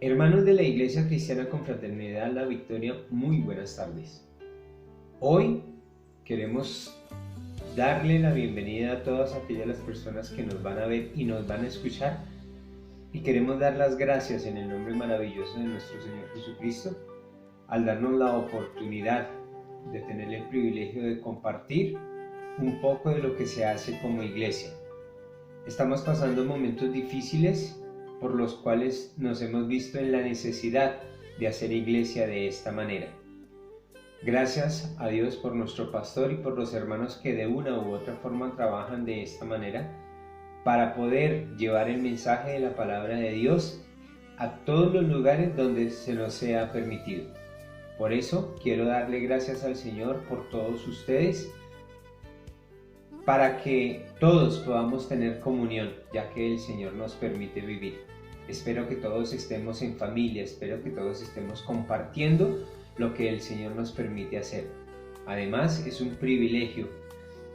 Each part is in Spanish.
Hermanos de la Iglesia Cristiana Confraternidad La Victoria, muy buenas tardes. Hoy queremos darle la bienvenida a todas aquellas las personas que nos van a ver y nos van a escuchar, y queremos dar las gracias en el nombre maravilloso de nuestro Señor Jesucristo al darnos la oportunidad de tener el privilegio de compartir un poco de lo que se hace como iglesia. Estamos pasando momentos difíciles por los cuales nos hemos visto en la necesidad de hacer iglesia de esta manera. Gracias a Dios por nuestro pastor y por los hermanos que de una u otra forma trabajan de esta manera para poder llevar el mensaje de la palabra de Dios a todos los lugares donde se nos sea permitido. Por eso quiero darle gracias al Señor por todos ustedes, para que todos podamos tener comunión, ya que el Señor nos permite vivir. Espero que todos estemos en familia, espero que todos estemos compartiendo lo que el Señor nos permite hacer. Además, es un privilegio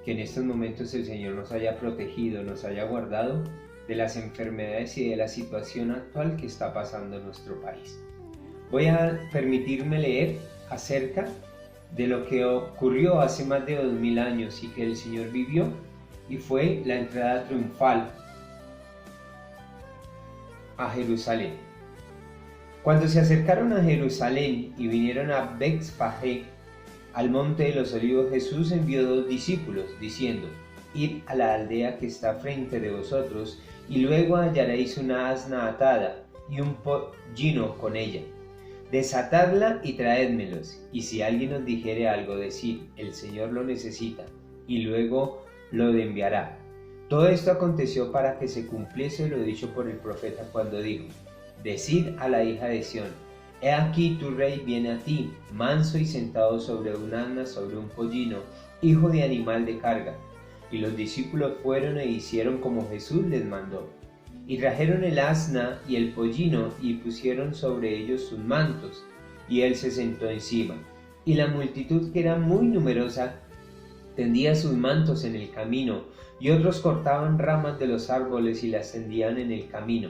que en estos momentos el Señor nos haya protegido, nos haya guardado de las enfermedades y de la situación actual que está pasando en nuestro país. Voy a permitirme leer acerca de lo que ocurrió hace más de 2000 años y que el Señor vivió, y fue la entrada triunfal a Jerusalén. Cuando se acercaron a Jerusalén y vinieron a Betfagé, al monte de los olivos, Jesús envió 2 discípulos, diciendo: Id a la aldea que está frente de vosotros, y luego hallaréis una asna atada y un pollino con ella. Desatadla y traédmelos, y si alguien os dijere algo, decid: el Señor lo necesita, y luego lo enviará. Todo esto aconteció para que se cumpliese lo dicho por el profeta cuando dijo: Decid a la hija de Sión: He aquí tu rey viene a ti, manso y sentado sobre un asna, sobre un pollino, hijo de animal de carga. Y los discípulos fueron e hicieron como Jesús les mandó. Y trajeron el asna y el pollino, y pusieron sobre ellos sus mantos, y él se sentó encima. Y la multitud, que era muy numerosa, tendía sus mantos en el camino, y otros cortaban ramas de los árboles y las tendían en el camino.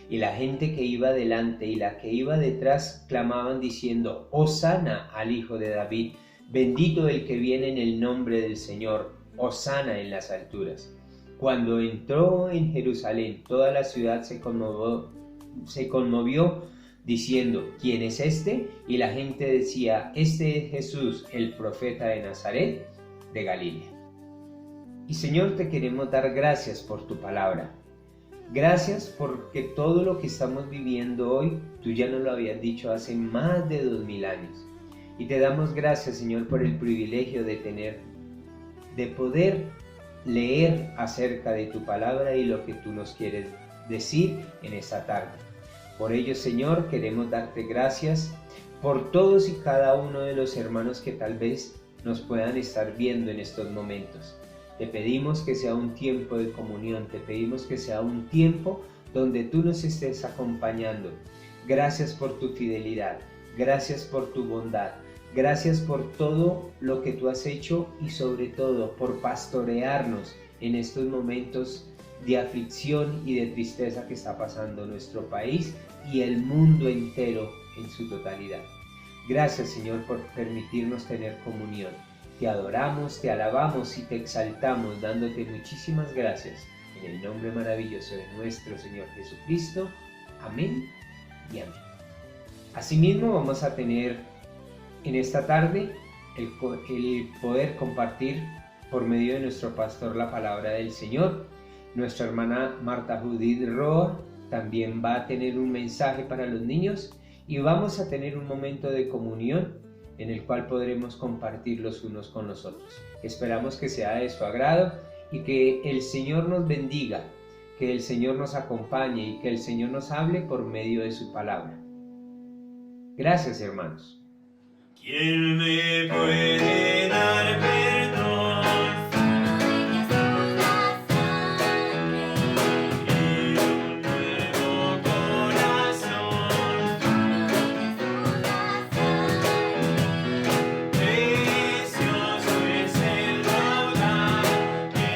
Y la gente que iba delante y la que iba detrás clamaban diciendo: Hosana al Hijo de David, bendito el que viene en el nombre del Señor, Hosana en las alturas. Cuando entró en Jerusalén, toda la ciudad se conmovió diciendo: ¿Quién es este? Y la gente decía: Este es Jesús, el profeta de Nazaret, de Galilea. Y Señor, te queremos dar gracias por tu palabra. Gracias porque todo lo que estamos viviendo hoy, tú ya nos lo habías dicho hace más de 2000 años. Y te damos gracias, Señor, por el privilegio de poder leer acerca de tu palabra y lo que tú nos quieres decir en esta tarde. Por ello, Señor, queremos darte gracias por todos y cada uno de los hermanos que tal vez nos puedan estar viendo en estos momentos. Te pedimos que sea un tiempo de comunión, te pedimos que sea un tiempo donde tú nos estés acompañando. Gracias por tu fidelidad, gracias por tu bondad, gracias por todo lo que tú has hecho y sobre todo por pastorearnos en estos momentos de aflicción y de tristeza que está pasando nuestro país y el mundo entero en su totalidad. Gracias, Señor, por permitirnos tener comunión. Te adoramos, te alabamos y te exaltamos, dándote muchísimas gracias en el nombre maravilloso de nuestro Señor Jesucristo. Amén y amén. Asimismo, vamos a tener en esta tarde el poder compartir por medio de nuestro pastor la palabra del Señor. Nuestra hermana Marta Judith Roa también va a tener un mensaje para los niños, y vamos a tener un momento de comunión en el cual podremos compartir los unos con los otros. Esperamos que sea de su agrado y que el Señor nos bendiga, que el Señor nos acompañe y que el Señor nos hable por medio de su palabra. Gracias, hermanos. ¿Quién me puede dar perdón? Y un nuevo corazón. Precioso es el rogar que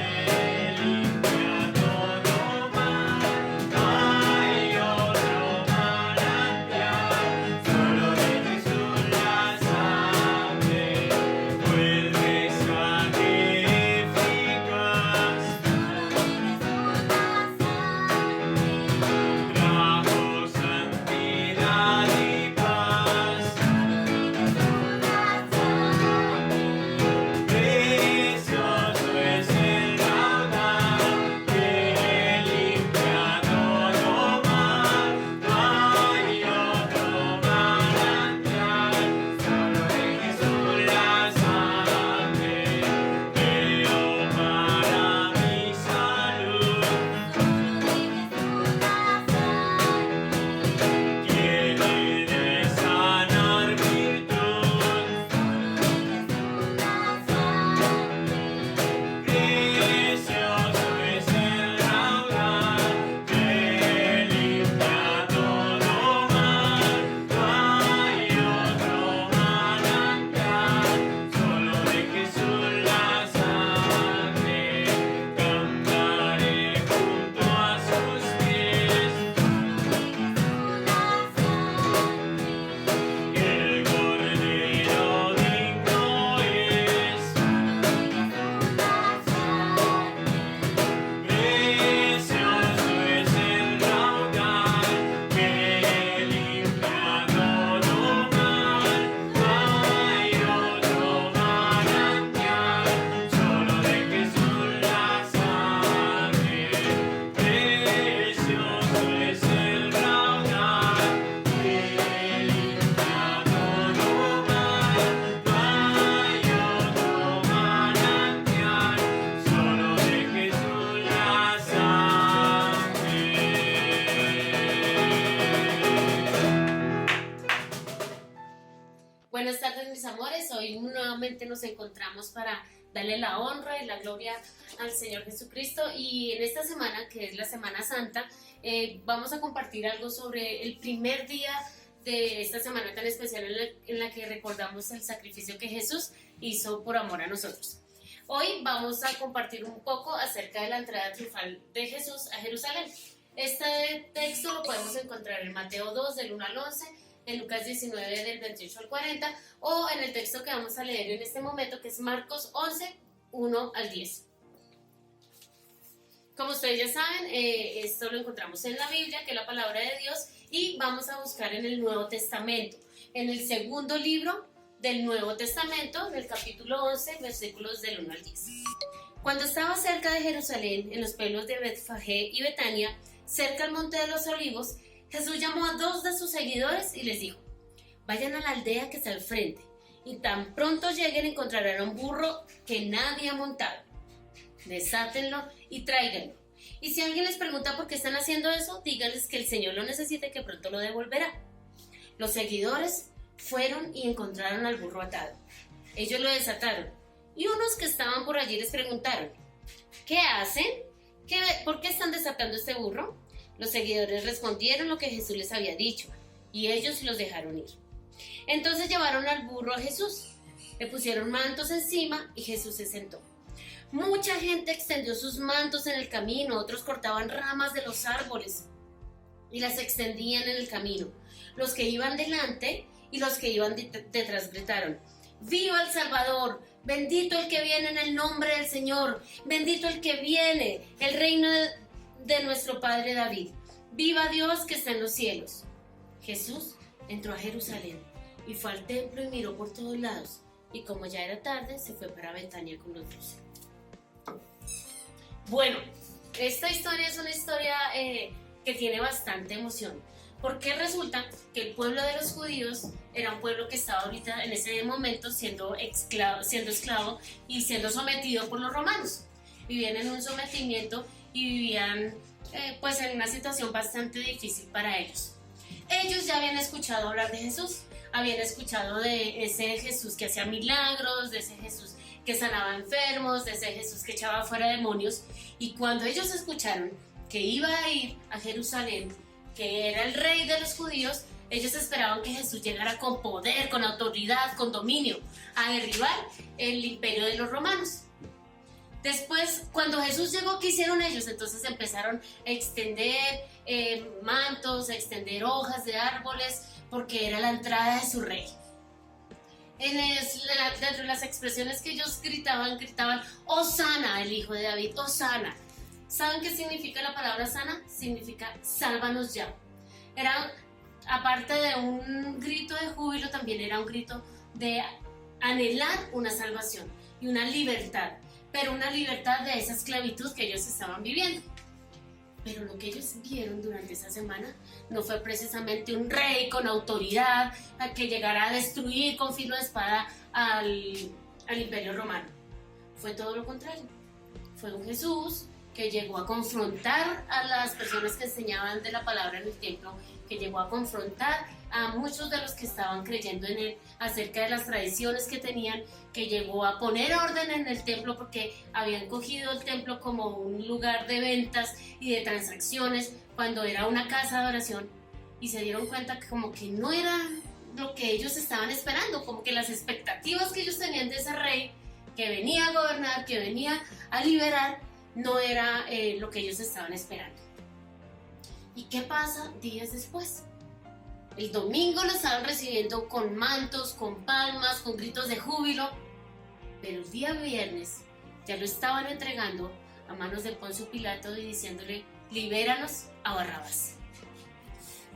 limpia todo mal. No hay otro manantial. nuevamente nos encontramos para darle la honra y la gloria al Señor Jesucristo. Y en esta semana, que es la Semana Santa, vamos a compartir algo sobre el primer día de esta semana tan especial en la que recordamos el sacrificio que Jesús hizo por amor a nosotros. Hoy vamos a compartir un poco acerca de la entrada triunfal de Jesús a Jerusalén. Este texto lo podemos encontrar en Mateo 2, del 1 al 11, en Lucas 19, del 28 al 40, o en el texto que vamos a leer en este momento, que es Marcos 11, 1 al 10. Como ustedes ya saben, esto lo encontramos en la Biblia, que es la palabra de Dios, y vamos a buscar en el Nuevo Testamento, en el segundo libro del Nuevo Testamento, del capítulo 11, versículos del 1 al 10. Cuando estaba cerca de Jerusalén, en los pueblos de Betfagé y Betania, cerca al monte de los Olivos, Jesús llamó a 2 de sus seguidores y les dijo: vayan a la aldea que está al frente, y tan pronto lleguen encontrarán un burro que nadie ha montado. Desátenlo y tráiganlo. Y si alguien les pregunta por qué están haciendo eso, díganles que el Señor lo necesita y que pronto lo devolverá. Los seguidores fueron y encontraron al burro atado. Ellos lo desataron, y unos que estaban por allí les preguntaron: ¿qué hacen? ¿Por qué están desatando este burro? Los seguidores respondieron lo que Jesús les había dicho, y ellos los dejaron ir. Entonces llevaron al burro a Jesús, le pusieron mantos encima y Jesús se sentó. Mucha gente extendió sus mantos en el camino, otros cortaban ramas de los árboles y las extendían en el camino. Los que iban delante y los que iban detrás gritaron: ¡viva el Salvador! ¡Bendito el que viene en el nombre del Señor! ¡Bendito el que viene, el reino de nuestro padre David! ¡Viva Dios que está en los cielos! Jesús entró a Jerusalén y fue al templo y miró por todos lados, y como ya era tarde, se fue para Betania con los 12. Bueno, esta historia es una historia que tiene bastante emoción, porque resulta que el pueblo de los judíos era un pueblo que estaba ahorita en ese momento siendo esclavo y siendo sometido por los romanos. Vivían en un sometimiento y vivían pues en una situación bastante difícil para ellos. Ellos ya habían escuchado hablar de Jesús, habían escuchado de ese Jesús que hacía milagros, de ese Jesús que sanaba enfermos, de ese Jesús que echaba fuera demonios. Y cuando ellos escucharon que iba a ir a Jerusalén, que era el rey de los judíos, ellos esperaban que Jesús llegara con poder, con autoridad, con dominio, a derribar el imperio de los romanos. Después, cuando Jesús llegó, ¿qué hicieron ellos? Entonces empezaron a extender mantos, a extender hojas de árboles, porque era la entrada de su rey. Dentro de las expresiones que ellos gritaban: ¡Hosana, el hijo de David! ¡Hosana! ¿Saben qué significa la palabra sana? Significa sálvanos ya. Era, aparte de un grito de júbilo, también era un grito de anhelar una salvación y una libertad, pero una libertad de esa esclavitud que ellos estaban viviendo. Pero lo que ellos vieron durante esa semana no fue precisamente un rey con autoridad a que llegara a destruir con filo de espada al imperio romano. Fue todo lo contrario. Fue un Jesús que llegó a confrontar a las personas que enseñaban de la palabra en el templo, que llegó a confrontar a muchos de los que estaban creyendo en él acerca de las tradiciones que tenían, que llegó a poner orden en el templo porque habían cogido el templo como un lugar de ventas y de transacciones cuando era una casa de oración, y se dieron cuenta que como que no era lo que ellos estaban esperando, como que las expectativas que ellos tenían de ese rey que venía a gobernar, que venía a liberar, no era lo que ellos estaban esperando. ¿Y qué pasa días después? El domingo lo estaban recibiendo con mantos, con palmas, con gritos de júbilo, pero el día viernes ya lo estaban entregando a manos de Poncio Pilato y diciéndole: libéranos a Barrabás.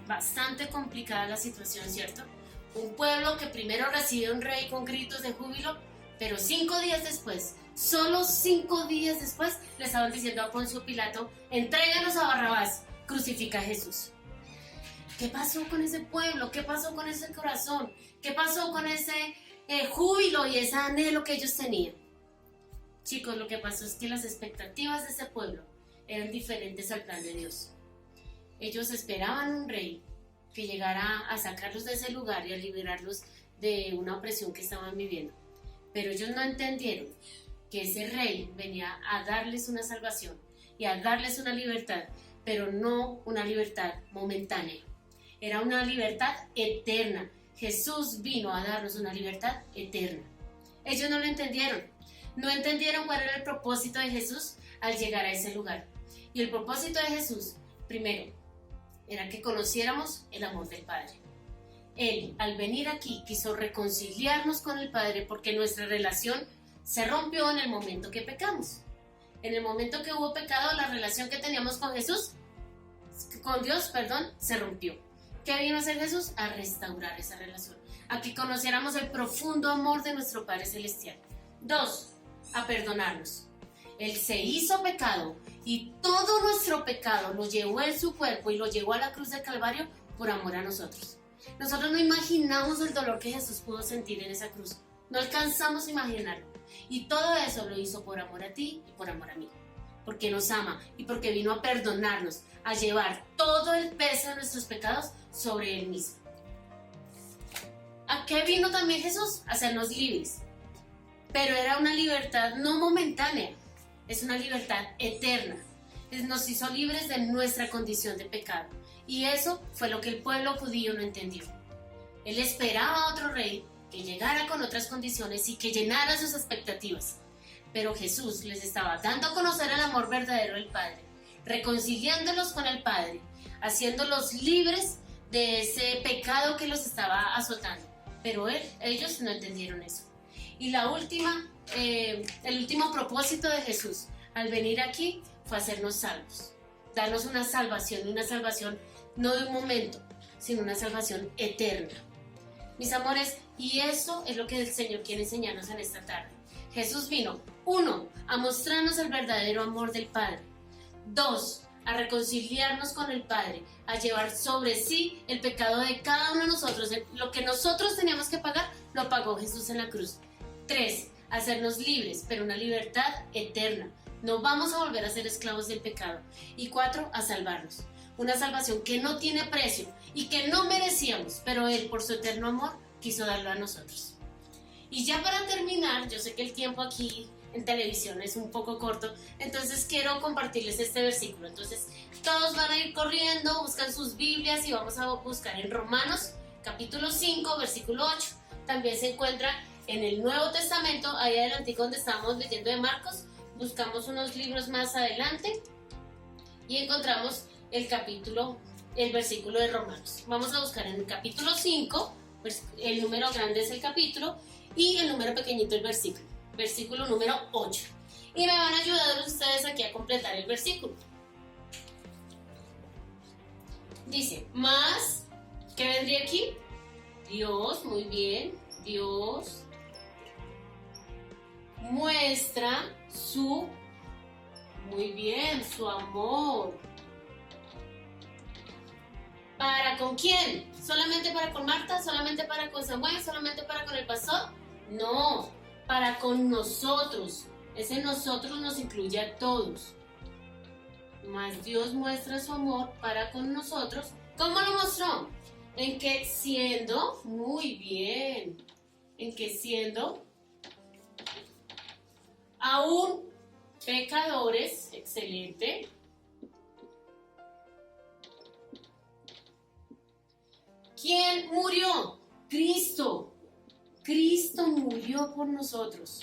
Bastante complicada la situación, ¿cierto? Un pueblo que primero recibe un rey con gritos de júbilo, pero 5 días después, solo 5 días después, le estaban diciendo a Poncio Pilato: entréganos a Barrabás, crucifica a Jesús. ¿Qué pasó con ese pueblo? ¿Qué pasó con ese corazón? ¿Qué pasó con ese júbilo y ese anhelo que ellos tenían? Chicos, lo que pasó es que las expectativas de ese pueblo eran diferentes al plan de Dios. Ellos esperaban un rey que llegara a sacarlos de ese lugar y a liberarlos de una opresión que estaban viviendo. Pero ellos no entendieron que ese rey venía a darles una salvación y a darles una libertad, pero no una libertad momentánea. Era una libertad eterna. Jesús vino a darnos una libertad eterna. Ellos no lo entendieron. No entendieron cuál era el propósito de Jesús al llegar a ese lugar. Y el propósito de Jesús, primero, era que conociéramos el amor del Padre. Él, al venir aquí, quiso reconciliarnos con el Padre porque nuestra relación se rompió en el momento que pecamos. En el momento que hubo pecado, la relación que teníamos con Jesús, con Dios, se rompió. ¿Qué vino a hacer Jesús? A restaurar esa relación, a que conociéramos el profundo amor de nuestro Padre Celestial. 2, a perdonarnos. Él se hizo pecado y todo nuestro pecado lo llevó en su cuerpo y lo llevó a la cruz del Calvario por amor a nosotros. Nosotros no imaginamos el dolor que Jesús pudo sentir en esa cruz. No alcanzamos a imaginarlo. Y todo eso lo hizo por amor a ti y por amor a mí. Porque nos ama y porque vino a perdonarnos, a llevar todo el peso de nuestros pecados sobre Él mismo. ¿A qué vino también Jesús? A hacernos libres. Pero era una libertad no momentánea, es una libertad eterna. Nos hizo libres de nuestra condición de pecado. Y eso fue lo que el pueblo judío no entendió. Él esperaba a otro rey que llegara con otras condiciones y que llenara sus expectativas. Pero Jesús les estaba dando a conocer el amor verdadero del Padre, reconciliándolos con el Padre, haciéndolos libres de ese pecado que los estaba azotando. Pero ellos no entendieron eso. Y el último propósito de Jesús al venir aquí fue hacernos salvos, darnos una salvación no de un momento, sino una salvación eterna. Mis amores, y eso es lo que el Señor quiere enseñarnos en esta tarde. Jesús vino, 1, a mostrarnos el verdadero amor del Padre. 2, a reconciliarnos con el Padre, a llevar sobre sí el pecado de cada uno de nosotros. Lo que nosotros teníamos que pagar, lo pagó Jesús en la cruz. 3, a hacernos libres, pero una libertad eterna. No vamos a volver a ser esclavos del pecado. Y 4, a salvarnos. Una salvación que no tiene precio y que no merecíamos, pero Él, por su eterno amor, quiso darlo a nosotros. Y ya para terminar, yo sé que el tiempo aquí en televisión es un poco corto, entonces quiero compartirles este versículo. Entonces, todos van a ir corriendo, buscan sus Biblias y vamos a buscar en Romanos, capítulo 5, versículo 8. También se encuentra en el Nuevo Testamento, ahí adelante donde estábamos leyendo de Marcos, buscamos unos libros más adelante y encontramos el versículo de Romanos. Vamos a buscar en el capítulo 5, pues el número grande es el capítulo y el número pequeñito el versículo número 8. Y me van a ayudar ustedes aquí a completar el versículo. Dice, más, ¿qué vendría aquí? Dios, muy bien, Dios muestra su amor. ¿Para con quién? ¿Solamente para con Marta? ¿Solamente para con Samuel? ¿Solamente para con el pastor? No, para con nosotros. Ese nosotros nos incluye a todos. Mas Dios muestra su amor para con nosotros. ¿Cómo lo mostró? En que siendo, muy bien, en que siendo aún pecadores, excelente, ¿quién murió? Cristo. Cristo murió por nosotros.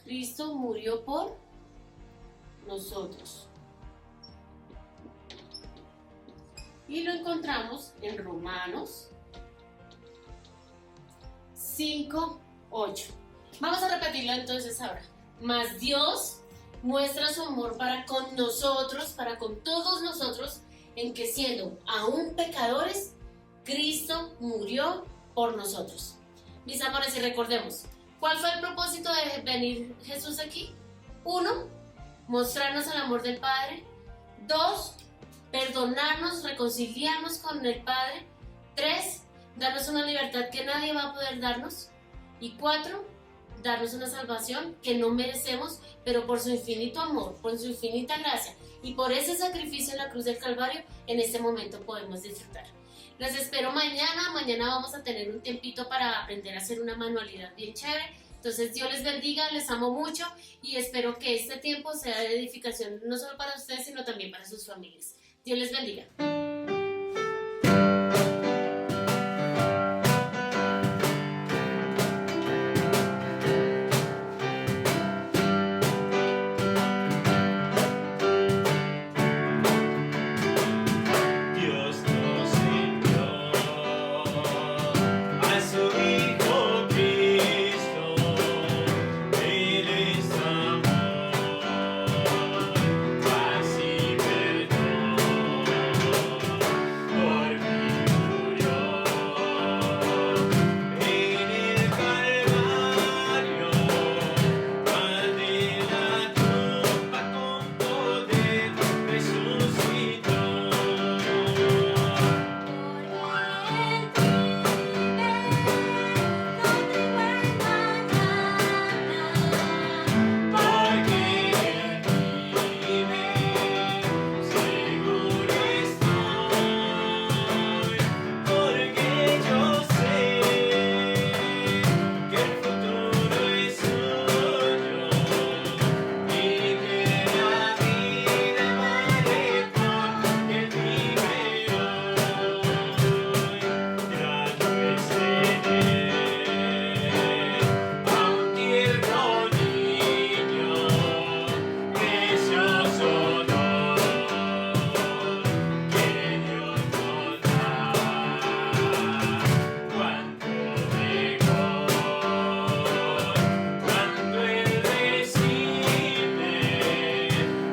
Cristo murió por nosotros. Y lo encontramos en Romanos 5, 8. Vamos a repetirlo entonces ahora. Mas Dios muestra su amor para con nosotros, para con todos nosotros, en que siendo aún pecadores, Cristo murió por nosotros. Mis amores, y recordemos, ¿cuál fue el propósito de venir Jesús aquí? 1, mostrarnos el amor del Padre. 2, perdonarnos, reconciliarnos con el Padre. 3, darnos una libertad que nadie va a poder darnos. Y 4, darnos una salvación que no merecemos, pero por su infinito amor, por su infinita gracia y por ese sacrificio en la cruz del Calvario, en este momento podemos disfrutar. Los espero mañana. Mañana vamos a tener un tiempito para aprender a hacer una manualidad bien chévere. Entonces Dios les bendiga, les amo mucho y espero que este tiempo sea de edificación no solo para ustedes, sino también para sus familias. Dios les bendiga. Dios nos envió a su Hijo Cristo, Él es amor, paz y perdón, por mí murió en el Calvario, al de la tumba con poder resucitó. Porque Él vive, seguro estoy, porque yo sé que el futuro es suyo y que la vida vale porque Él vive hoy. Grande es a un tierno niño, precioso don que Dios nos da. Cuánto mejor cuando Él recibe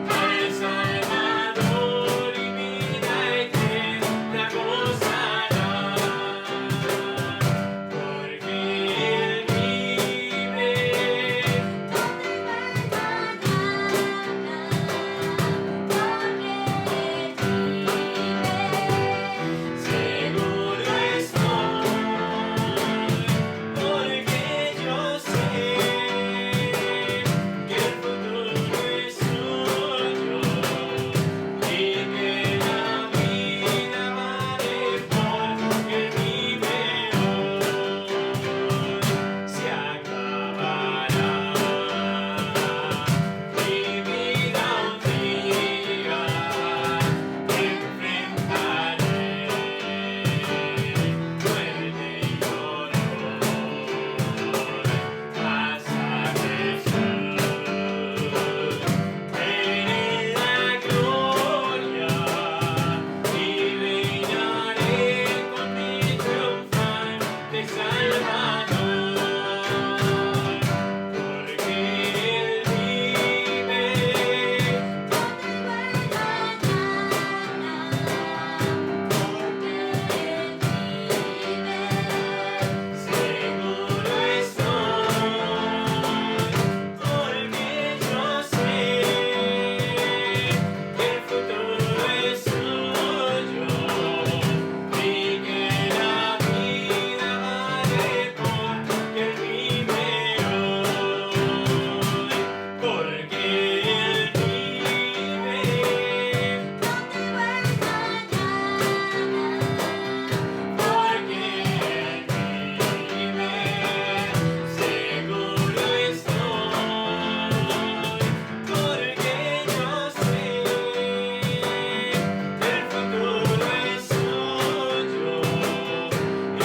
al Salvador y vida eterna gozará. Porque Él vive, seguro estoy, porque yo sé que el futuro es suyo y que la vida vale porque Él vive hoy. Se acabará mi vida un día, enfrentaré muerte y dolor, hasta Jesús, veré la gloria y reinaré con mi triunfante Salvador, porque Él vive. Seguro estoy, porque yo sé que el futuro es suyo y que la vida vale porque Él vive hoy, porque Él vive, porque Él vive, seguro estoy, porque yo sé que el futuro es suyo y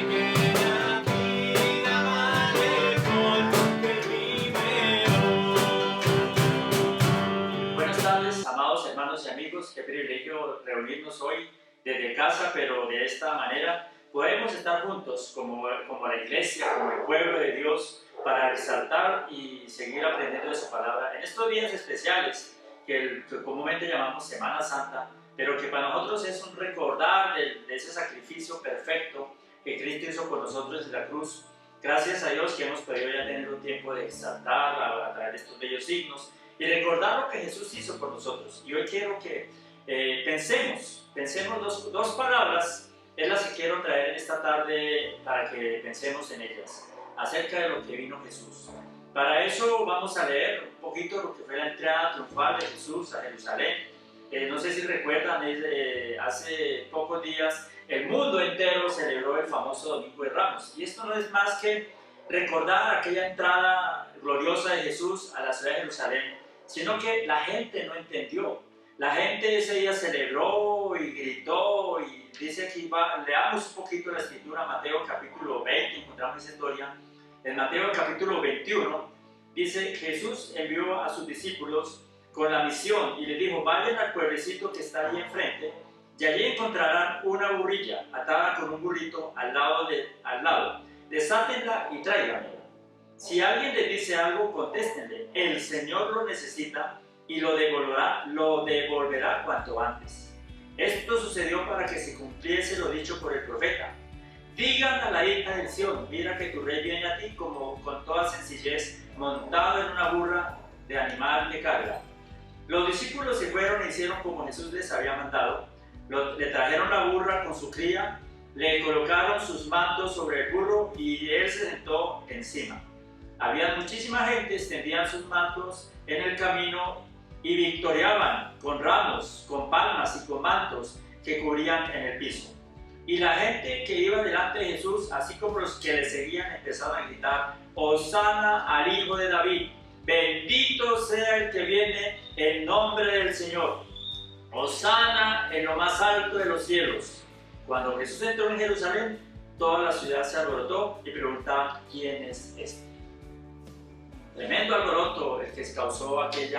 que la vida vale porque Él vive hoy. Buenas tardes, amados hermanos y amigos. Qué privilegio reunirnos hoy desde casa, pero de esta manera podemos estar juntos como la iglesia, como el pueblo de Dios, para exaltar y seguir aprendiendo de su palabra en estos días especiales que comúnmente llamamos Semana Santa, pero que para nosotros es un recordar de ese sacrificio perfecto que Cristo hizo por nosotros en la cruz. Gracias a Dios que hemos podido ya tener un tiempo de exaltar a través de estos bellos signos y recordar lo que Jesús hizo por nosotros. Y hoy quiero que pensemos dos palabras, es las que quiero traer esta tarde para que pensemos en ellas, acerca de lo que vino Jesús. Para eso vamos a leer un poquito lo que fue la entrada triunfal de Jesús a Jerusalén. No sé si recuerdan, hace pocos días el mundo entero celebró el famoso Domingo de Ramos. Y esto no es más que recordar aquella entrada gloriosa de Jesús a la ciudad de Jerusalén, sino que la gente no entendió. La gente ese día celebró y gritó, y dice aquí, leamos un poquito la escritura, Mateo capítulo 20, encontramos esa historia. En Mateo capítulo 21 dice, Jesús envió a sus discípulos con la misión y les dijo, vayan al pueblecito que está allí enfrente, y allí encontrarán una burrilla atada con un burrito al lado. Desátenla y tráiganmela. Si alguien les dice algo, contéstenle, el Señor lo necesita y lo devolverá cuanto antes. Esto sucedió para que se cumpliese lo dicho por el profeta. Digan a la hija de Sión, mira que tu rey viene a ti como con toda sencillez, montado en una burra de animal de carga. Los discípulos se fueron e hicieron como Jesús les había mandado. Le trajeron la burra con su cría, le colocaron sus mantos sobre el burro y él se sentó encima. Había muchísima gente, extendían sus mantos en el camino y victoriaban con ramos, con palmas y con mantos que cubrían en el piso. Y la gente que iba delante de Jesús, así como los que le seguían, empezaban a gritar, Hosana al Hijo de David, bendito sea el que viene en nombre del Señor. Hosana en lo más alto de los cielos. Cuando Jesús entró en Jerusalén, toda la ciudad se alborotó y preguntaban, ¿quién es este? Tremendo alboroto el que causó aquel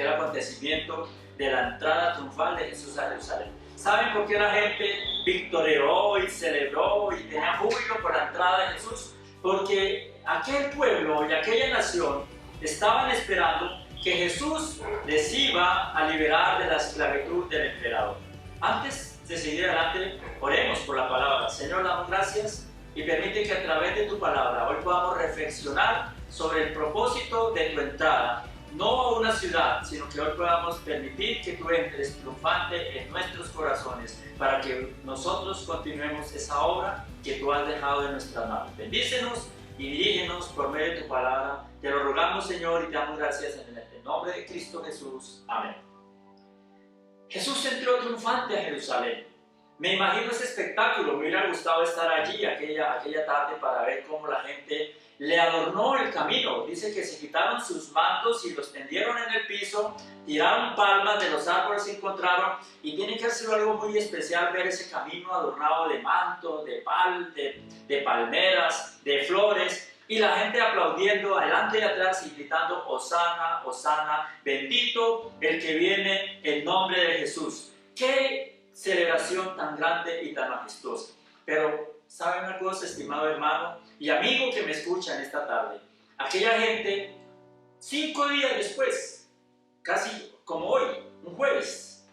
acontecimiento de la entrada triunfal de Jesús a Jerusalén. ¿Saben por qué la gente victorió y celebró y tenía júbilo por la entrada de Jesús? Porque aquel pueblo y aquella nación estaban esperando que Jesús les iba a liberar de la esclavitud del emperador. Antes de seguir adelante, oremos por la palabra. Señor, damos gracias y permite que a través de tu palabra hoy podamos reflexionar sobre el propósito de tu entrada, no a una ciudad, sino que hoy podamos permitir que tú entres triunfante en nuestros corazones para que nosotros continuemos esa obra que tú has dejado en nuestras manos. Bendícenos y dirígenos por medio de tu palabra. Te lo rogamos, Señor, y te damos gracias en el nombre de Cristo Jesús. Amén. Jesús entró triunfante a Jerusalén. Me imagino ese espectáculo, me hubiera gustado estar allí aquella tarde para ver cómo la gente le adornó el camino. Dice que se quitaron sus mantos y los tendieron en el piso, tiraron palmas de los árboles que encontraron, y tiene que ser algo muy especial ver ese camino adornado de mantos, de palmeras, de flores, y la gente aplaudiendo adelante y atrás y gritando Hosana, Hosana, bendito el que viene en nombre de Jesús. ¡Qué celebración tan grande y tan majestuosa! Pero ¿sabe una cosa, estimado hermano y amigo que me escucha en esta tarde? Aquella gente, 5 días después, casi como hoy, un jueves,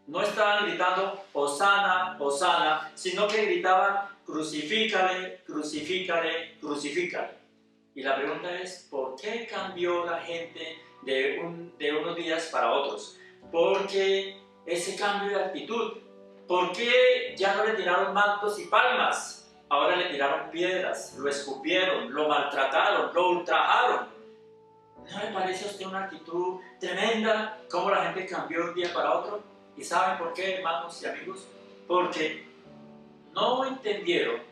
no estaban gritando Hosana, Hosana, sino que gritaban crucifícale, crucifícale, crucifícale. Y la pregunta es, ¿por qué cambió la gente de unos días para otros? Porque ese cambio de actitud. ¿Por qué ya no le tiraron mantos y palmas? Ahora le tiraron piedras, lo escupieron, lo maltrataron, lo ultrajaron. ¿No le parece a usted una actitud tremenda cómo la gente cambió de un día para otro? ¿Y saben por qué, hermanos y amigos? Porque no entendieron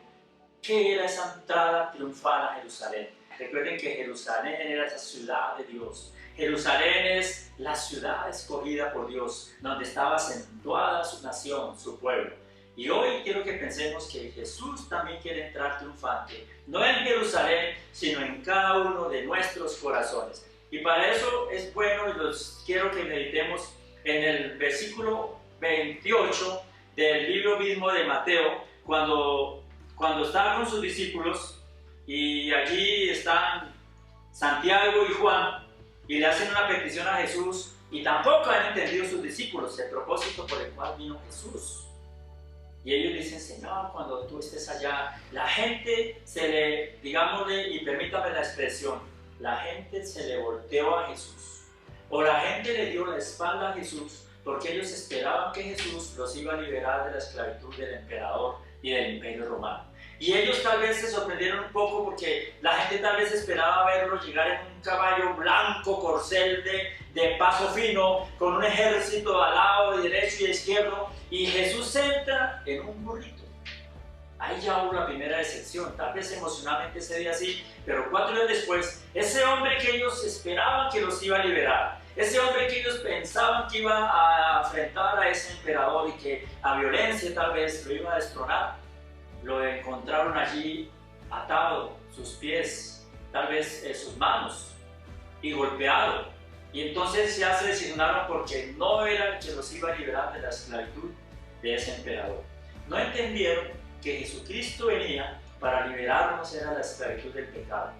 qué era esa entrada triunfal a Jerusalén. Recuerden que Jerusalén era esa ciudad de Dios. Jerusalén es la ciudad escogida por Dios, donde estaba acentuada su nación, su pueblo. Y hoy quiero que pensemos que Jesús también quiere entrar triunfante, no en Jerusalén, sino en cada uno de nuestros corazones. Y para eso es bueno, y quiero que meditemos en el versículo 28 del libro mismo de Mateo, cuando estaba con sus discípulos, y allí están Santiago y Juan, y le hacen una petición a Jesús, y tampoco han entendido sus discípulos el propósito por el cual vino Jesús. Y ellos dicen, Señor, cuando tú estés allá, la gente digámosle, y permítame la expresión, la gente se le volteó a Jesús, o la gente le dio la espalda a Jesús, porque ellos esperaban que Jesús los iba a liberar de la esclavitud del emperador y del imperio romano. Y ellos tal vez se sorprendieron un poco porque la gente tal vez esperaba verlo llegar en un caballo blanco, corcel de paso fino, con un ejército al lado derecho y izquierdo, y Jesús entra en un burrito. ahí ya hubo la primera decepción. Tal vez emocionalmente ese día sí, pero 4 días después, ese hombre que ellos esperaban que los iba a liberar, ese hombre que ellos pensaban que iba a enfrentar a ese emperador y que a violencia tal vez lo iba a destronar, lo encontraron allí atado, sus pies, tal vez sus manos, y golpeado. Y entonces ya se designaron porque no era el que los iba a liberar de la esclavitud de ese emperador. No entendieron que Jesucristo venía para liberarnos de la esclavitud del pecado.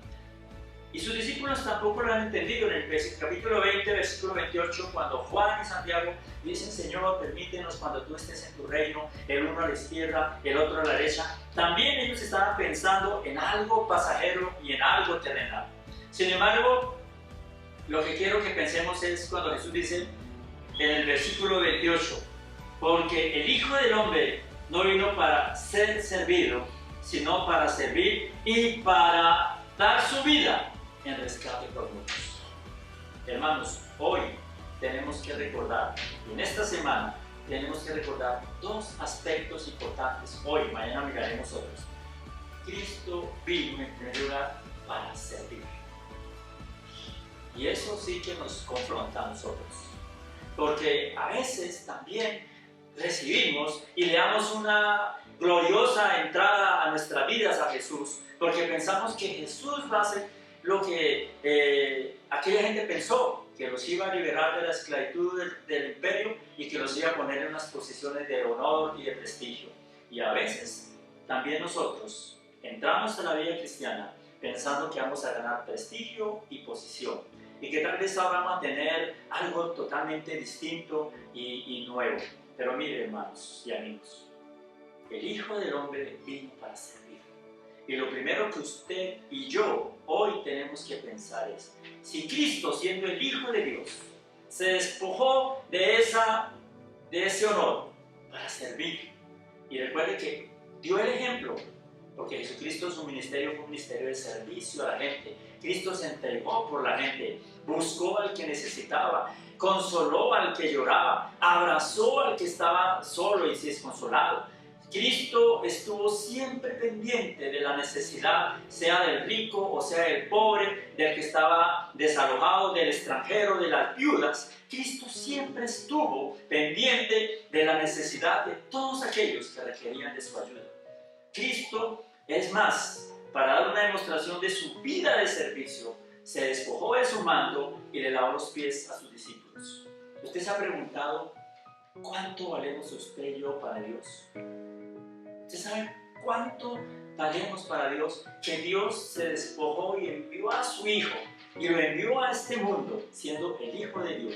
Y sus discípulos tampoco lo han entendido. En el capítulo 20, versículo 28, cuando Juan y Santiago dicen: Señor, permítenos cuando tú estés en tu reino, el uno a la izquierda, el otro a la derecha, también ellos estaban pensando en algo pasajero y en algo terrenal. Sin embargo, lo que quiero que pensemos es cuando Jesús dice en el versículo 28, porque el Hijo del Hombre no vino para ser servido, sino para servir y para dar su vida en rescate por muchos. Hermanos, hoy tenemos que recordar, en esta semana tenemos que recordar 2 aspectos importantes. Hoy, mañana miraremos otros. Cristo vino en primer lugar para servir. Y eso sí que nos confronta a nosotros, porque a veces también recibimos y le damos una gloriosa entrada a nuestras vidas a Jesús, porque pensamos que Jesús va a hacer lo que aquella gente pensó, que los iba a liberar de la esclavitud del imperio y que los iba a poner en unas posiciones de honor y de prestigio. Y a veces también nosotros entramos a la vida cristiana pensando que vamos a ganar prestigio y posición, y que tal vez ahora vamos a tener algo totalmente distinto y nuevo. Pero miren, hermanos y amigos, el Hijo del Hombre vino para servir. Y lo primero que usted y yo hoy tenemos que pensar es, si Cristo, siendo el Hijo de Dios, se despojó de ese honor para servir, y recuerde que dio el ejemplo, porque Jesucristo, su ministerio fue un ministerio de servicio a la gente. Cristo se entregó por la gente, buscó al que necesitaba, consoló al que lloraba, abrazó al que estaba solo y desconsolado. Cristo estuvo siempre pendiente de la necesidad, sea del rico o sea del pobre, del que estaba desalojado, del extranjero, de las viudas. Cristo siempre estuvo pendiente de la necesidad de todos aquellos que requerían de su ayuda. Cristo, es más, para dar una demostración de su vida de servicio, se despojó de su manto y le lavó los pies a sus discípulos. ¿Usted se ha preguntado cuánto valemos usted y yo para Dios? ¿Usted sabe cuánto valemos para Dios? Que Dios se despojó y envió a su Hijo, y lo envió a este mundo siendo el Hijo de Dios,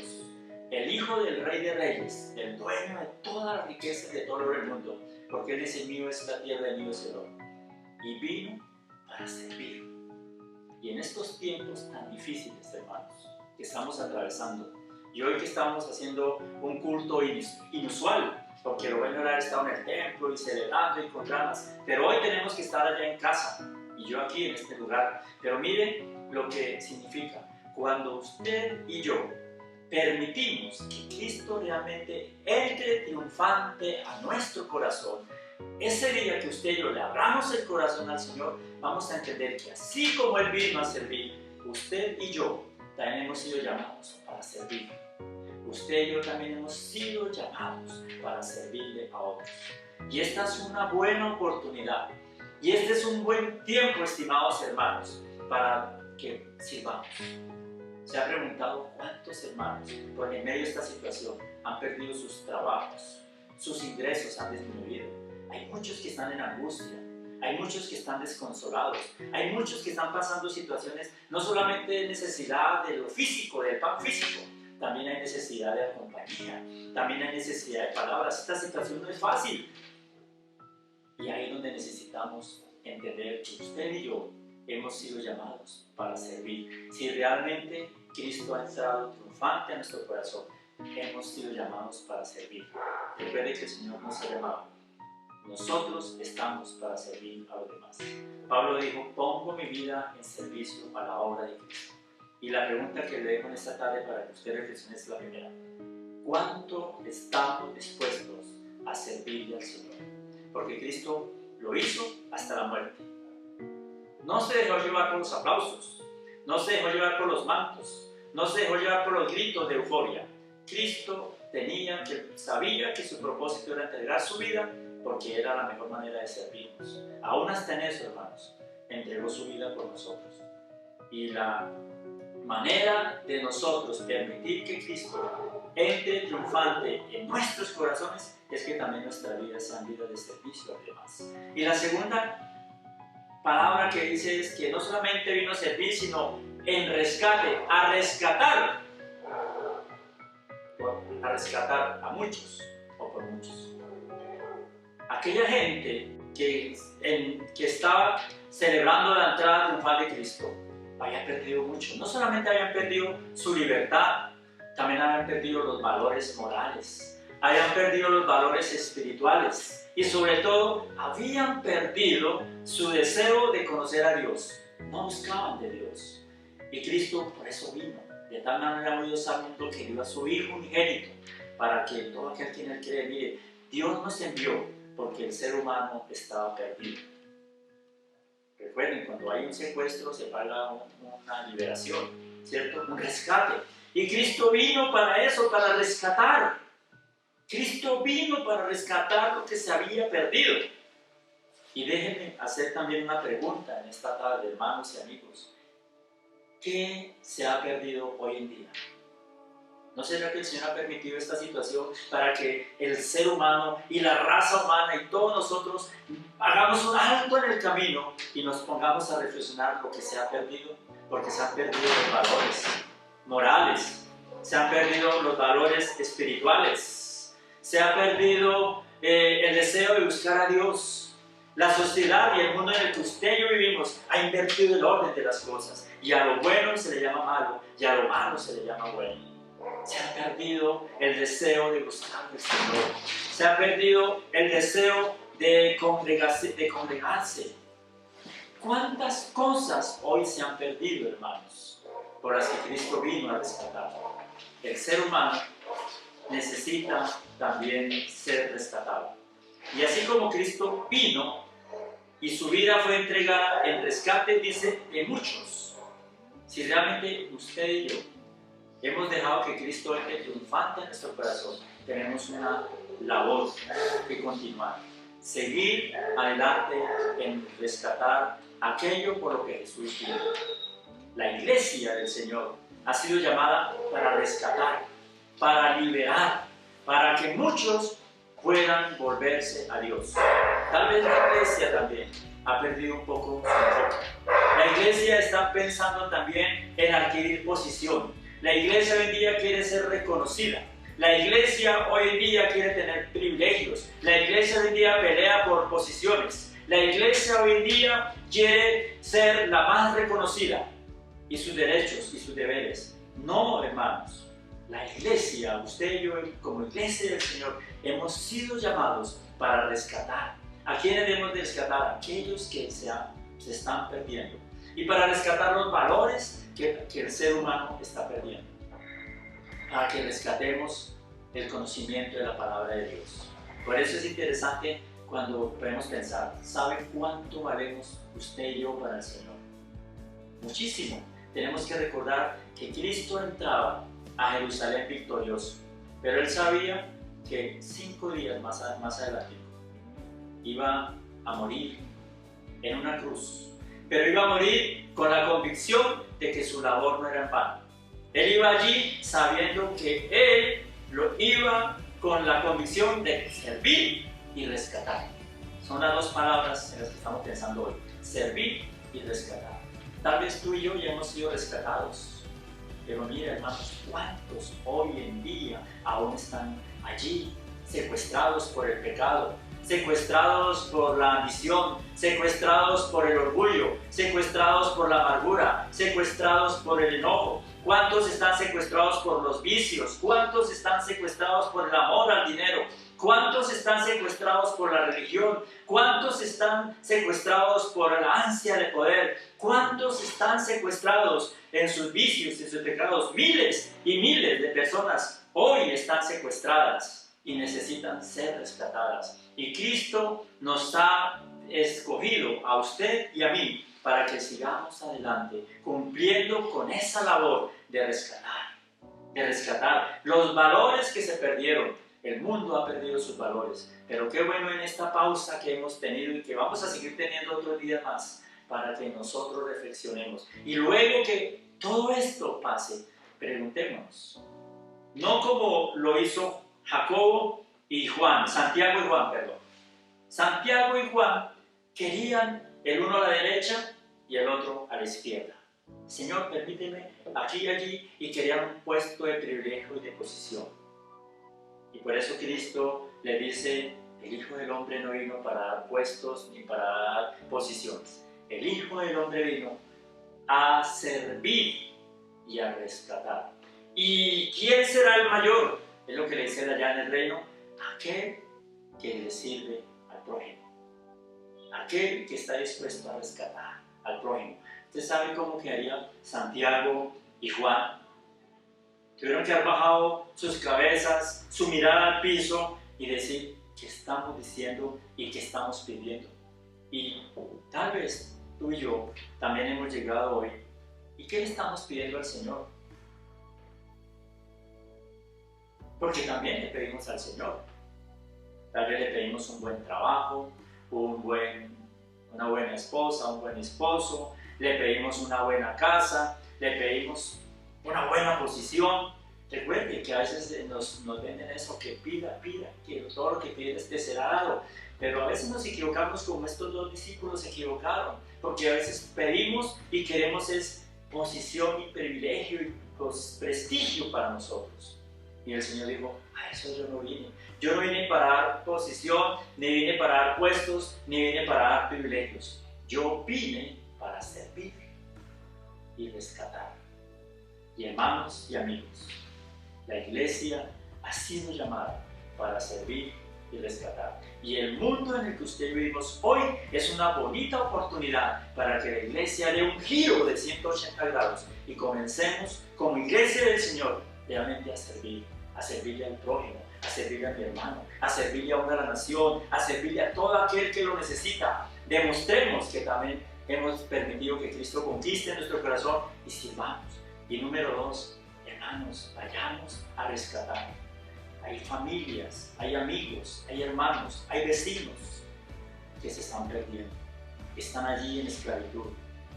el Hijo del Rey de Reyes, el dueño de todas las riquezas de todo el mundo, porque Él dice: mío es la tierra y mío es el oro. Y vino para servir. Y en estos tiempos tan difíciles, hermanos, que estamos atravesando, y hoy que estamos haciendo un culto inusual, porque lo bueno era estar en el templo y celebrando y con ganas, pero hoy tenemos que estar allá en casa y yo aquí en este lugar. Pero miren lo que significa cuando usted y yo permitimos que Cristo realmente entre triunfante a nuestro corazón. Ese día que usted y yo le abramos el corazón al Señor, vamos a entender que así como Él vino a servir, usted y yo también hemos sido llamados para servir. Usted y yo también hemos sido llamados para servirle a otros. Y esta es una buena oportunidad. Y este es un buen tiempo, estimados hermanos, para que sirvamos. ¿Se ha preguntado cuántos hermanos, por en medio de esta situación, han perdido sus trabajos, sus ingresos han disminuido? Hay muchos que están en angustia, hay muchos que están desconsolados, hay muchos que están pasando situaciones no solamente de necesidad de lo físico, del pan físico, también hay necesidad de compañía, también hay necesidad de palabras. Esta situación no es fácil. Y ahí es donde necesitamos entender que usted y yo hemos sido llamados para servir. Si realmente Cristo ha entrado triunfante a nuestro corazón, hemos sido llamados para servir. Recuerde que el Señor nos ha llamado. Nosotros estamos para servir a los demás. Pablo dijo: pongo mi vida en servicio a la obra de Cristo. Y la pregunta que le dejo en esta tarde para que usted reflexione es la primera: ¿cuánto estamos dispuestos a servirle al Señor? Porque Cristo lo hizo hasta la muerte. No se dejó llevar por los aplausos, no se dejó llevar por los mantos, no se dejó llevar por los gritos de euforia. Cristo sabía que su propósito era entregar su vida porque era la mejor manera de servirnos. Aún hasta en eso, hermanos, entregó su vida por nosotros. Y la manera de nosotros permitir que Cristo entre triunfante en nuestros corazones es que también nuestra vida sea vida de servicio a los demás. Y la segunda palabra que dice es que no solamente vino a servir, sino en rescate, a rescatar a muchos o por muchos. Aquella gente que estaba celebrando la entrada triunfal de Cristo había perdido mucho. No solamente habían perdido su libertad, también habían perdido los valores morales, habían perdido los valores espirituales y sobre todo habían perdido su deseo de conocer a Dios. No buscaban de Dios. Y Cristo por eso vino. De tal manera amó Dios al mundo que dio a su Hijo unigénito para que todo aquel que en él cree, mire, Dios nos envió porque el ser humano estaba perdido. Recuerden, cuando hay un secuestro se paga una liberación, ¿cierto? Un rescate. Y Cristo vino para eso, para rescatar. Cristo vino para rescatar lo que se había perdido. Y déjenme hacer también una pregunta en esta tarde, hermanos y amigos. ¿Qué se ha perdido hoy en día? ¿No será que el Señor ha permitido esta situación para que el ser humano y la raza humana y todos nosotros hagamos un alto en el camino y nos pongamos a reflexionar lo que se ha perdido? Porque se han perdido los valores morales, se han perdido los valores espirituales, se ha perdido el deseo de buscar a Dios. La sociedad y el mundo en el que usted y yo vivimos ha invertido el orden de las cosas y a lo bueno se le llama malo y a lo malo se le llama bueno. Se ha perdido el deseo de buscar al Señor. Se ha perdido el deseo de congregarse. ¿Cuántas cosas hoy se han perdido, hermanos, por las que Cristo vino a rescatar? El ser humano necesita también ser rescatado. Y así como Cristo vino y su vida fue entregada en rescate, dice, de muchos. Si realmente usted y yo hemos dejado que Cristo entre triunfante en nuestro corazón, tenemos una labor que continuar. Seguir adelante en rescatar aquello por lo que Jesús vino. La iglesia del Señor ha sido llamada para rescatar, para liberar, para que muchos puedan volverse a Dios. Tal vez la iglesia también ha perdido un poco su enfoque. La iglesia está pensando también en adquirir posición. La iglesia hoy en día quiere ser reconocida. La iglesia hoy en día quiere tener privilegios. La iglesia hoy en día pelea por posiciones. La iglesia hoy en día quiere ser la más reconocida. Y sus derechos y sus deberes. No, hermanos. La iglesia, usted y yo como iglesia del Señor, hemos sido llamados para rescatar. ¿A quiénes debemos de rescatar? A aquellos que se están perdiendo. Y para rescatar los valores que el ser humano está perdiendo. Para que rescatemos el conocimiento de la palabra de Dios. Por eso es interesante cuando podemos pensar, ¿sabe cuánto valemos usted y yo para el Señor? Muchísimo. Tenemos que recordar que Cristo entraba a Jerusalén victorioso, pero él sabía que 5 días más adelante iba a morir en una cruz, pero iba a morir con la convicción de que su labor no era en vano. Él iba allí sabiendo que él lo iba con la convicción de servir y rescatar. Son las dos palabras en las que estamos pensando hoy: servir y rescatar. Tal vez tú y yo ya hemos sido rescatados, pero mira, hermanos, ¿cuántos hoy en día aún están allí, secuestrados por el pecado, secuestrados por la ambición, secuestrados por el orgullo, secuestrados por la amargura, secuestrados por el enojo? ¿Cuántos están secuestrados por los vicios? ¿Cuántos están secuestrados por el amor al dinero? ¿Cuántos están secuestrados por la religión? ¿Cuántos están secuestrados por la ansia de poder? ¿Cuántos están secuestrados en sus vicios, en sus pecados? Miles y miles de personas hoy están secuestradas y necesitan ser rescatadas. Y Cristo nos ha escogido a usted y a mí para que sigamos adelante, cumpliendo con esa labor de rescatar los valores que se perdieron. El mundo ha perdido sus valores, pero qué bueno en esta pausa que hemos tenido y que vamos a seguir teniendo otros días más para que nosotros reflexionemos. Y luego que todo esto pase, preguntémonos, no como lo hizo Jacobo y Juan, Santiago y Juan, perdón. Santiago y Juan querían el uno a la derecha y el otro a la izquierda. Señor, permíteme aquí y allí, y querían un puesto de privilegio y de posición. Y por eso Cristo le dice, el Hijo del Hombre no vino para dar puestos ni para dar posiciones. El Hijo del Hombre vino a servir y a rescatar. ¿Y quién será el mayor? Es lo que le dice allá en el reino, aquel que le sirve al prójimo, aquel que está dispuesto a rescatar al prójimo. ¿Usted sabe cómo quedaría Santiago y Juan? Tuvieron que haber bajado sus cabezas, su mirada al piso y decir, ¿qué estamos diciendo y qué estamos pidiendo? Y tal vez tú y yo también hemos llegado hoy. ¿Y qué le estamos pidiendo al Señor? Porque también le pedimos al Señor. Tal vez le pedimos un buen trabajo, una buena esposa, un buen esposo, le pedimos una buena casa, le pedimos una buena posición. Recuerde que a veces nos venden eso, que pida, que todo lo que pides te será dado. Pero a veces nos equivocamos como estos dos discípulos se equivocaron, porque a veces pedimos y queremos es posición y privilegio y prestigio para nosotros. Y el Señor dijo, a eso yo no vine. Yo no vine para dar posición, ni vine para dar puestos, ni vine para dar privilegios. Yo vine para servir y rescatar. Y hermanos y amigos, la iglesia ha sido llamada para servir y rescatar. Y el mundo en el que usted vivimos hoy es una bonita oportunidad para que la iglesia dé un giro de 180 grados y comencemos como iglesia del Señor realmente a servirle al prójimo, a servirle a mi hermano, a servirle a una nación, a servirle a todo aquel que lo necesita. Demostremos que también hemos permitido que Cristo conquiste nuestro corazón y sirvamos. Y número 2, hermanos, vayamos a rescatar. Hay familias, hay amigos, hay hermanos, hay vecinos que se están perdiendo, que están allí en esclavitud.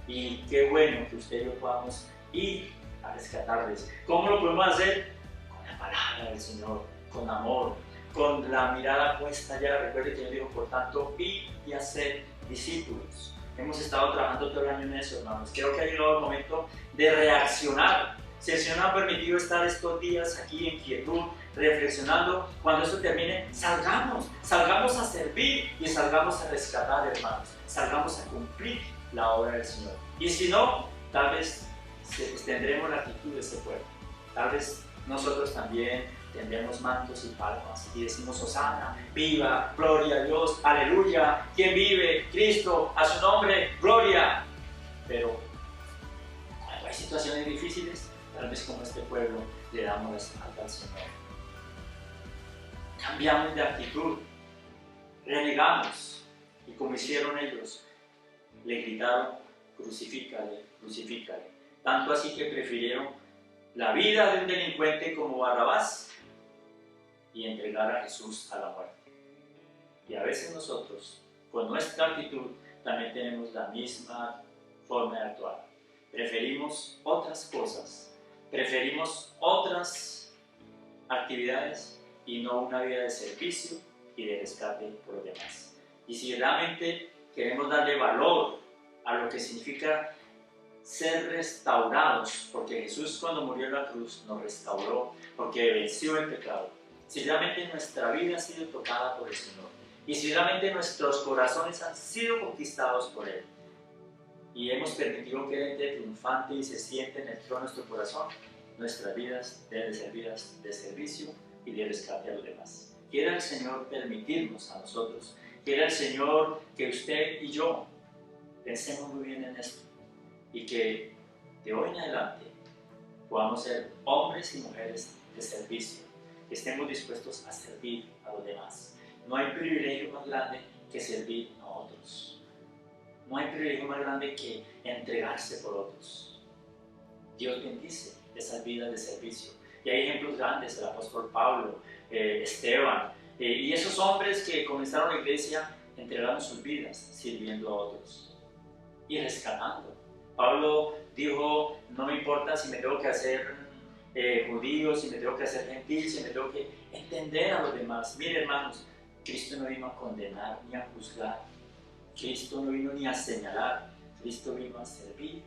Y qué bueno que usted y yo podamos ir a rescatarles. ¿Cómo lo podemos hacer? Con la palabra del Señor, con amor, con la mirada puesta allá. Recuerde que yo digo, por tanto, ir y hacer discípulos. Hemos estado trabajando todo el año en eso, hermanos. Creo que ha llegado el momento de reaccionar. Si el Señor nos ha permitido estar estos días aquí en quietud, reflexionando, cuando esto termine, salgamos a servir y salgamos a rescatar, hermanos. Salgamos a cumplir la obra del Señor. Y si no, tal vez tendremos la actitud de ese pueblo. Tal vez nosotros también tendremos mantos y palmas y decimos Hosana, viva, gloria a Dios, aleluya, ¿quién vive? Cristo, a su nombre, gloria. Pero cuando hay situaciones difíciles, tal vez como este pueblo le damos la espalda al Señor. Cambiamos de actitud, renegamos y como hicieron ellos, le gritaron, crucifícale, crucifícale. Tanto así que prefirieron la vida de un delincuente como Barrabás y entregar a Jesús a la muerte. Y a veces nosotros, con nuestra actitud, también tenemos la misma forma de actuar. Preferimos otras cosas, preferimos otras actividades y no una vida de servicio y de rescate por los demás. Y si realmente queremos darle valor a lo que significa ser restaurados, porque Jesús cuando murió en la cruz nos restauró, porque venció el pecado. Si realmente nuestra vida ha sido tocada por el Señor y si realmente nuestros corazones han sido conquistados por Él y hemos permitido que Él entre triunfante y se siente en el trono de nuestro corazón, nuestras vidas deben ser vidas de servicio y de rescate a los demás. Quiera el Señor permitirnos a nosotros, quiera el Señor que usted y yo pensemos muy bien en esto y que de hoy en adelante podamos ser hombres y mujeres de servicio, que estemos dispuestos a servir a los demás. No hay privilegio más grande que servir a otros. No hay privilegio más grande que entregarse por otros. Dios bendice esas vidas de servicio. Y hay ejemplos grandes, el apóstol Pablo, Esteban, y esos hombres que comenzaron la iglesia entregaron sus vidas sirviendo a otros y rescatando. Pablo dijo, no me importa si me tengo que hacer judío, si me tengo que hacer gentil, si me tengo que entender a los demás. Mire, hermanos, Cristo no vino a condenar ni a juzgar. Cristo no vino ni a señalar. Cristo vino a servir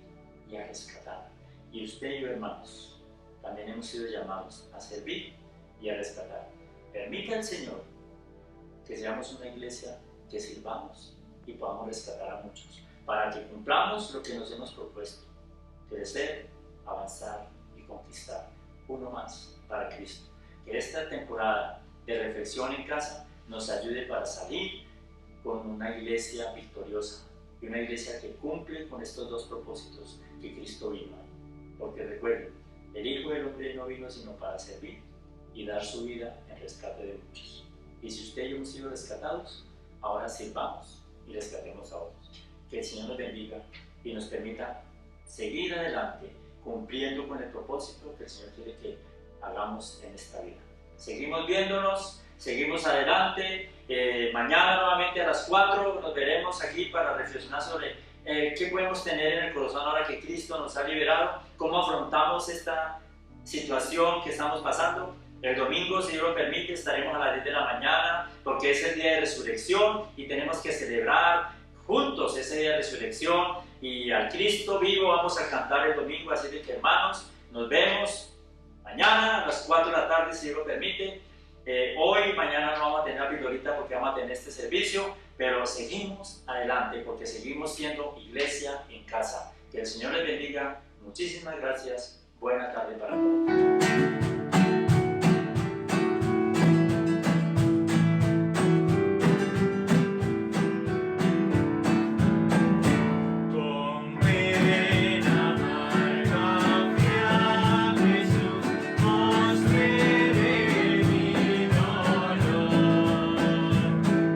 y a rescatar. Y usted y yo, hermanos, también hemos sido llamados a servir y a rescatar. Permita al Señor que seamos una iglesia que sirvamos y podamos rescatar a muchos, para que cumplamos lo que nos hemos propuesto: crecer, avanzar y conquistar uno más para Cristo. Que esta temporada de reflexión en casa nos ayude para salir con una iglesia victoriosa y una iglesia que cumple con estos dos propósitos que Cristo vino. Porque recuerden, el Hijo del Hombre no vino sino para servir y dar su vida en rescate de muchos. Y si usted y yo hemos sido rescatados, ahora sirvamos y rescatemos a otros. Que el Señor nos bendiga y nos permita seguir adelante cumpliendo con el propósito que el Señor quiere que hagamos en esta vida. Seguimos viéndonos, seguimos adelante. Mañana nuevamente a las 4 nos veremos aquí para reflexionar sobre qué podemos tener en el corazón ahora que Cristo nos ha liberado, cómo afrontamos esta situación que estamos pasando. El domingo, si Dios lo permite, estaremos a las 10 de la mañana porque es el día de resurrección y tenemos que celebrar juntos ese día de resurrección, y al Cristo vivo vamos a cantar el domingo. Así de que, hermanos, nos vemos mañana a las 4 de la tarde, si Dios lo permite. Hoy, mañana no vamos a tener la pildorita porque vamos a tener este servicio, pero seguimos adelante porque seguimos siendo iglesia en casa. Que el Señor les bendiga. Muchísimas gracias. Buena tarde para todos. Con pena amarga fui a Jesús, mostré mi dolor,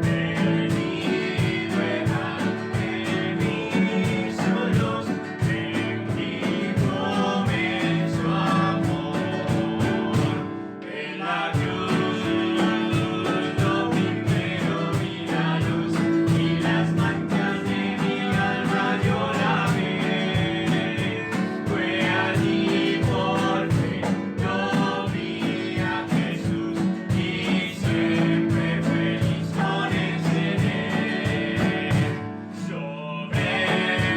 perdido en mis solos, en ti comenzó amor. En la cruz lo primero vi la luz y las manchas de mi alma yo lavé. Fue allí por fe yo vi a Jesús y siempre feliz con él seré. Sobre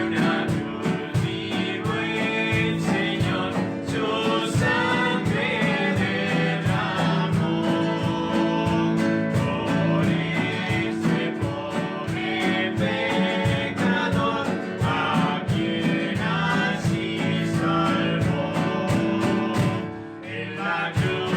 una cruz vivo el Señor, su sangre derramó por este pobre pecador, a quien así salvó. En la cruz